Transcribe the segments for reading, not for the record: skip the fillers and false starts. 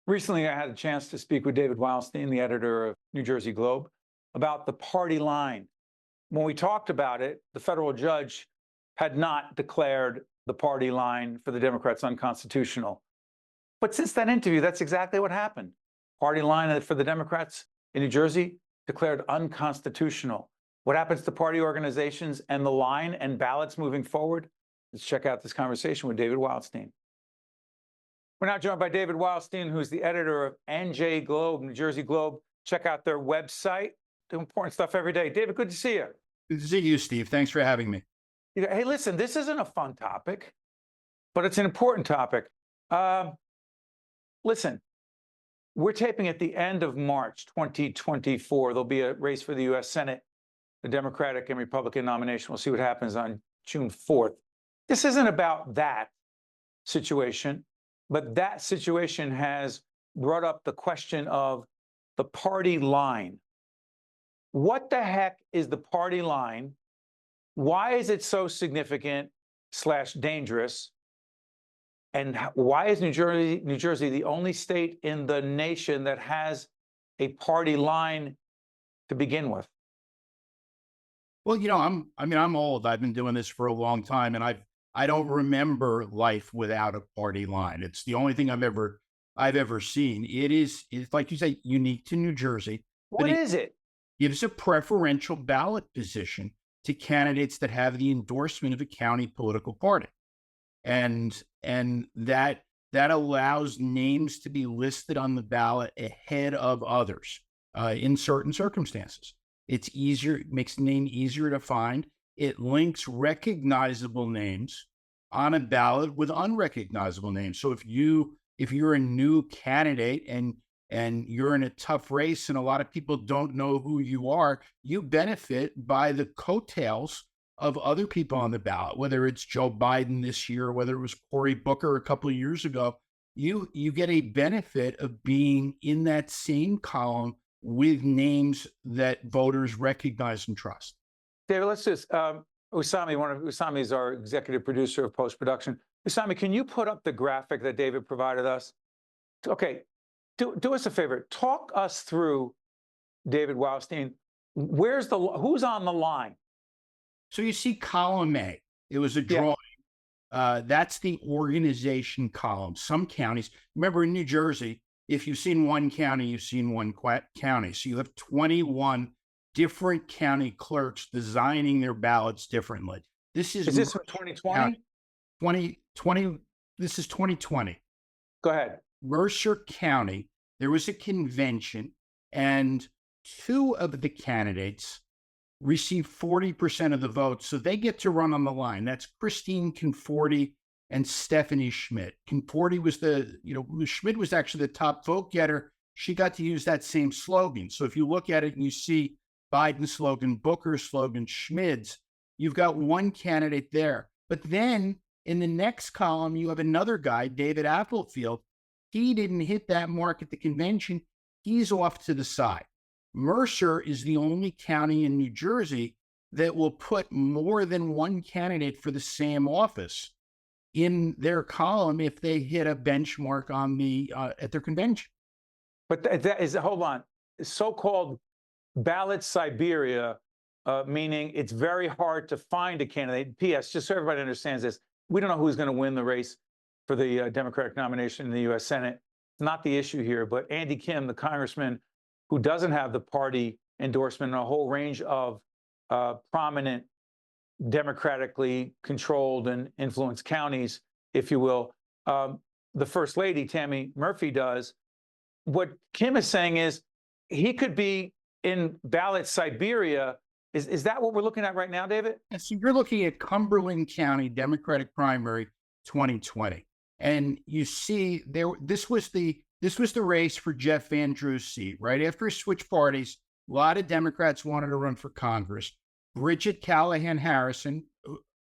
Recently, I had a chance to speak with David Wildstein, the editor of New Jersey Globe, about the party line. When we talked about it, the federal judge had not declared the party line for the Democrats unconstitutional. But since that interview, that's exactly what happened. Party line for the Democrats in New Jersey declared unconstitutional. What happens to party organizations and the line and ballots moving forward? Let's check out this conversation with David Wildstein. We're now joined by David Wildstein, who's the editor of NJ Globe, New Jersey Globe. Check out their website. Do important stuff every day. David, good to see you. Good to see you, Steve. Thanks for having me. Hey, listen, this isn't a fun topic, but it's an important topic. Listen, we're taping at the end of March 2024. There'll be a race for the U.S. Senate, the Democratic and Republican nomination. We'll see what happens on June 4th. This isn't about that situation, but that situation has brought up the question of the party line. What the heck is the party line? Why is it so significant / dangerous? And why is New Jersey the only state in the nation that has a party line to begin with? Well, I'm old. I've been doing this for a long time, and I don't remember life without a party line. It's the only thing I've ever seen. It's like you say, unique to New Jersey. What is it? Gives a preferential ballot position to candidates that have the endorsement of a county political party. And that allows names to be listed on the ballot ahead of others in certain circumstances. It's easier, it makes the name easier to find. It links recognizable names on a ballot with unrecognizable names. So if you're a new candidate and you're in a tough race and a lot of people don't know who you are, you benefit by the coattails of other people on the ballot, whether it's Joe Biden this year, whether it was Cory Booker a couple of years ago. You get a benefit of being in that same column with names that voters recognize and trust. David, let's just, Usami is our executive producer of post-production. Usami, can you put up the graphic that David provided us? Okay, do us a favor. Talk us through, David Wildstein, who's on the line? So you see column A, it was a drawing. That's the organization column. Some counties, remember in New Jersey, if you've seen one county, you've seen one county. So you have 21 different county clerks designing their ballots differently. Is this for 2020? 2020, this is 2020. Go ahead. Mercer County, there was a convention and two of the candidates received 40% of the votes. So they get to run on the line. That's Christine Conforti and Stephanie Schmidt. Conforti was Schmidt was actually the top vote getter. She got to use that same slogan. So if you look at it and you see Biden's slogan, Booker's slogan, Schmidt's, you've got one candidate there. But then in the next column, you have another guy, David Applefield. He didn't hit that mark at the convention. He's off to the side. Mercer is the only county in New Jersey that will put more than one candidate for the same office in their column if they hit a benchmark on at their convention. But that is, hold on, so-called ballot Siberia, meaning it's very hard to find a candidate. P.S., just so everybody understands this, we don't know who's going to win the race for the Democratic nomination in the U.S. Senate. It's not the issue here, but Andy Kim, the congressman who doesn't have the party endorsement in a whole range of prominent democratically controlled and influenced counties, if you will, the First Lady, Tammy Murphy, does. What Kim is saying is he could be in ballot Siberia. Is that what we're looking at right now, David? So you're looking at Cumberland County Democratic primary 2020. And you see this was the race for Jeff Van Drew's seat, right? After he switched parties, a lot of Democrats wanted to run for Congress. Bridget Callahan Harrison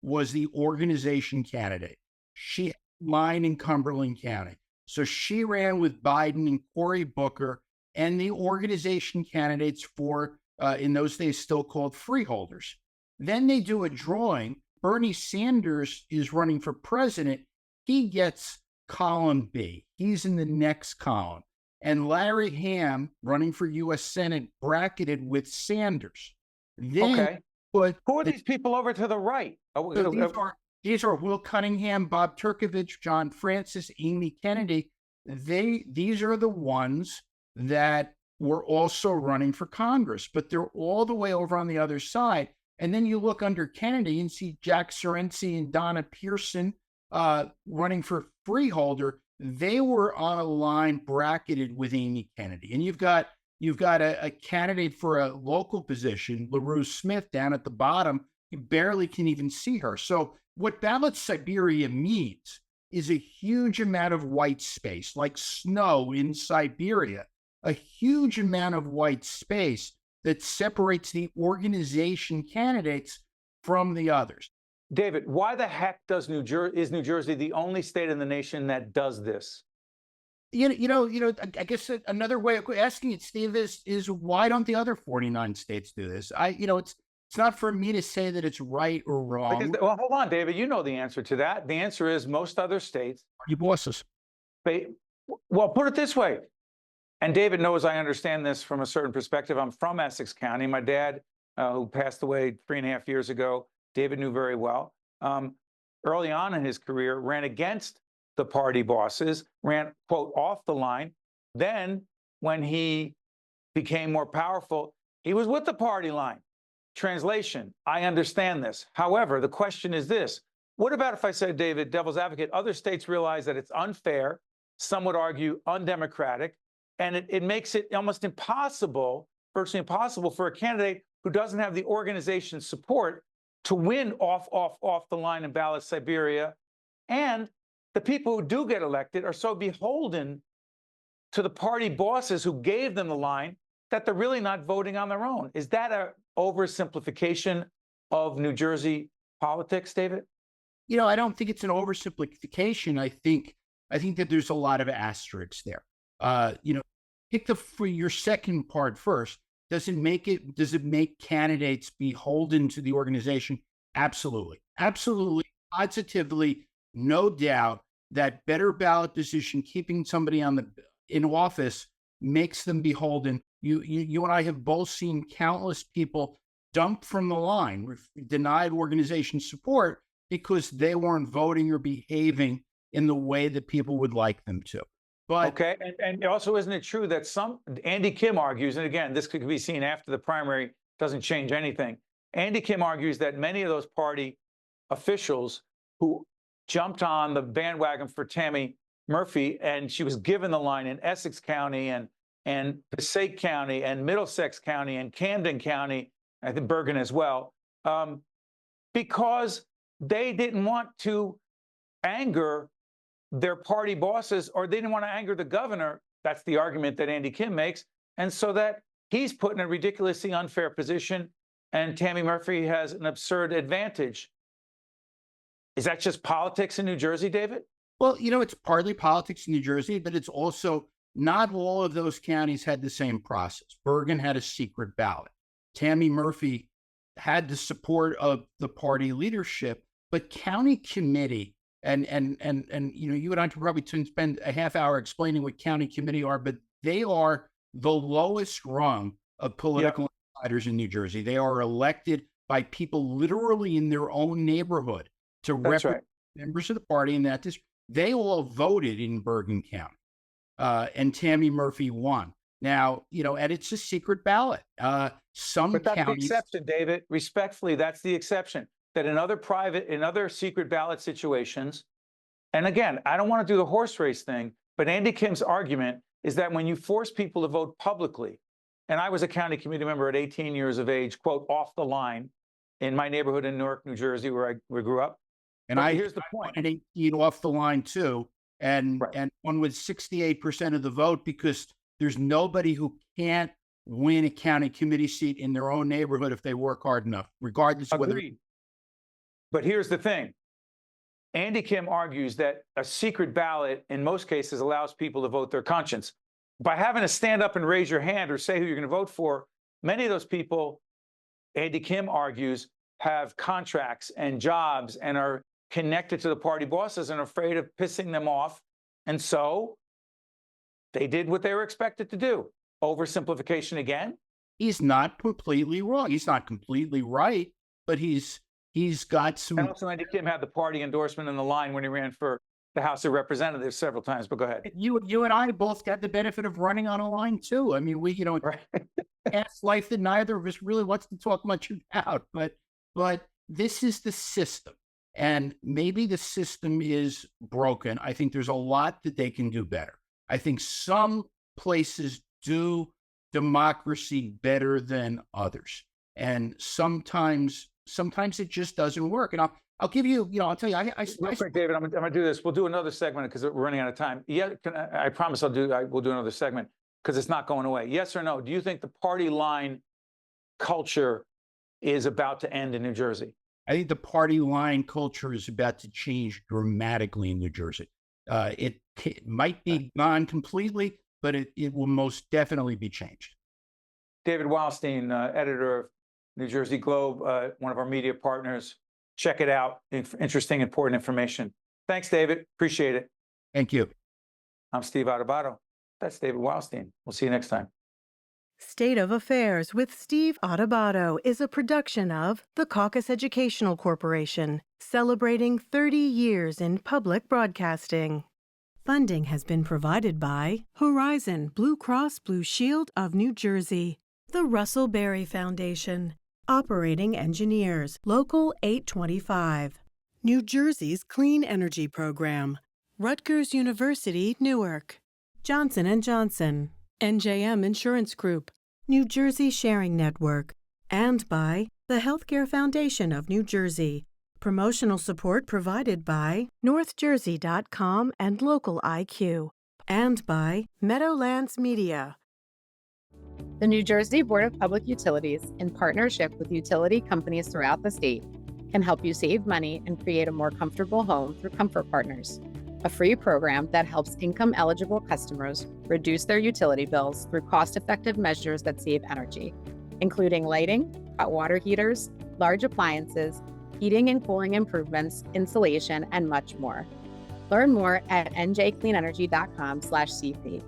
was the organization candidate. She line in Cumberland County. So she ran with Biden and Cory Booker and the organization candidates for, in those days, still called freeholders. Then they do a drawing. Bernie Sanders is running for president. He gets column B. He's in the next column. And Larry Ham, running for U.S. Senate, bracketed with Sanders. Then Okay. put Who are the these people over to the right? so these are Will Cunningham, Bob Turkovich, John Francis, Amy Kennedy. These are the ones that were also running for Congress, but they're all the way over on the other side. And then you look under Kennedy and see Jack Cerency and Donna Pearson running for freeholder. They were on a line bracketed with Amy Kennedy. And you've got a candidate for a local position, LaRue Smith, down at the bottom. You barely can even see her. So what Ballot Siberia means is a huge amount of white space, like snow in Siberia, a huge amount of white space that separates the organization candidates from the others. David, why the heck is New Jersey the only state in the nation that does this? I guess another way of asking it, Steve, is why don't the other 49 states do this? It's not for me to say that it's right or wrong. Well, hold on, David. You know the answer to that. The answer is most other states. You bosses. Well, put it this way. And David knows I understand this from a certain perspective. I'm from Essex County. My dad, who passed away 3.5 years ago, David knew very well. Early on in his career, ran against the party bosses, ran, quote, off the line. Then when he became more powerful, he was with the party line. Translation, I understand this. However, the question is this. What about if I said, David, devil's advocate, other states realize that it's unfair, some would argue undemocratic, and it makes it almost impossible, virtually impossible for a candidate who doesn't have the organization support to win off the line in Ballot Siberia. And the people who do get elected are so beholden to the party bosses who gave them the line that they're really not voting on their own. Is that a oversimplification of New Jersey politics, David? I don't think it's an oversimplification. I think that there's a lot of asterisks there. For your second part first. Does it make candidates beholden to the organization? Absolutely. Absolutely. Positively, no doubt that better ballot decision, keeping somebody in office, makes them beholden. You and I have both seen countless people dumped from the line, denied organization support because they weren't voting or behaving in the way that people would like them to. But okay, and also, isn't it true that Andy Kim argues, and again, this could be seen after the primary, doesn't change anything. Andy Kim argues that many of those party officials who jumped on the bandwagon for Tammy Murphy, and she was given the line in Essex County and Passaic County and Middlesex County and Camden County, I think Bergen as well, because they didn't want to anger their party bosses, or they didn't want to anger the governor. That's the argument that Andy Kim makes. And so that he's put in a ridiculously unfair position, and Tammy Murphy has an absurd advantage. Is that just politics in New Jersey, David? Well, it's partly politics in New Jersey, but it's also not all of those counties had the same process. Bergen had a secret ballot. Tammy Murphy had the support of the party leadership, but county committee and you and I could probably spend a half hour explaining what county committee are, but they are the lowest rung of political insiders in New Jersey. They are elected by people literally in their own neighborhood to represent members of the party in that district. They all voted in Bergen County, and Tammy Murphy won. Now, and it's a secret ballot. But that's counties, the exception, David. Respectfully, that's the exception. That in other secret ballot situations, and again, I don't want to do the horse race thing, but Andy Kim's argument is that when you force people to vote publicly, and I was a county committee member at 18 years of age, quote, off the line, in my neighborhood in Newark, New Jersey, where I grew up. And here's the point: 18 off the line too, and won with 68% of the vote because there's nobody who can't win a county committee seat in their own neighborhood if they work hard enough, regardless of whether. But here's the thing. Andy Kim argues that a secret ballot in most cases allows people to vote their conscience. By having to stand up and raise your hand or say who you're going to vote for, many of those people, Andy Kim argues, have contracts and jobs and are connected to the party bosses and are afraid of pissing them off And so they did what they were expected to do. Oversimplification again. He's not completely wrong. He's not completely right, but he's got some. And also, Andy Kim had the party endorsement in the line when he ran for the House of Representatives several times. But go ahead. You and I both got the benefit of running on a line too. I mean, Right. past life that neither of us really wants to talk much about. But this is the system, and maybe the system is broken. I think there's a lot that they can do better. I think some places do democracy better than others, and sometimes it just doesn't work. And I'll give you, I'll tell you, Real quick, David, I'm gonna do this. We'll do another segment because we're running out of time. Yeah, I promise we'll do another segment because it's not going away. Yes or no? Do you think the party line culture is about to end in New Jersey? I think the party line culture is about to change dramatically in New Jersey. It might be gone completely, but it will most definitely be changed. David Wildstein, editor of New Jersey Globe, one of our media partners. Check it out. Interesting, important information. Thanks, David. Appreciate it. Thank you. I'm Steve Adubato. That's David Wildstein. We'll see you next time. State of Affairs with Steve Adubato is a production of the Caucus Educational Corporation, celebrating 30 years in public broadcasting. Funding has been provided by Horizon Blue Cross Blue Shield of New Jersey, the Russell Berry Foundation, Operating Engineers, Local 825, New Jersey's Clean Energy Program, Rutgers University, Newark, Johnson & Johnson, NJM Insurance Group, New Jersey Sharing Network, and by the Healthcare Foundation of New Jersey. Promotional support provided by NorthJersey.com and Local IQ, and by Meadowlands Media. The New Jersey Board of Public Utilities, in partnership with utility companies throughout the state, can help you save money and create a more comfortable home through Comfort Partners, a free program that helps income-eligible customers reduce their utility bills through cost-effective measures that save energy, including lighting, hot water heaters, large appliances, heating and cooling improvements, insulation, and much more. Learn more at njcleanenergy.com/CP.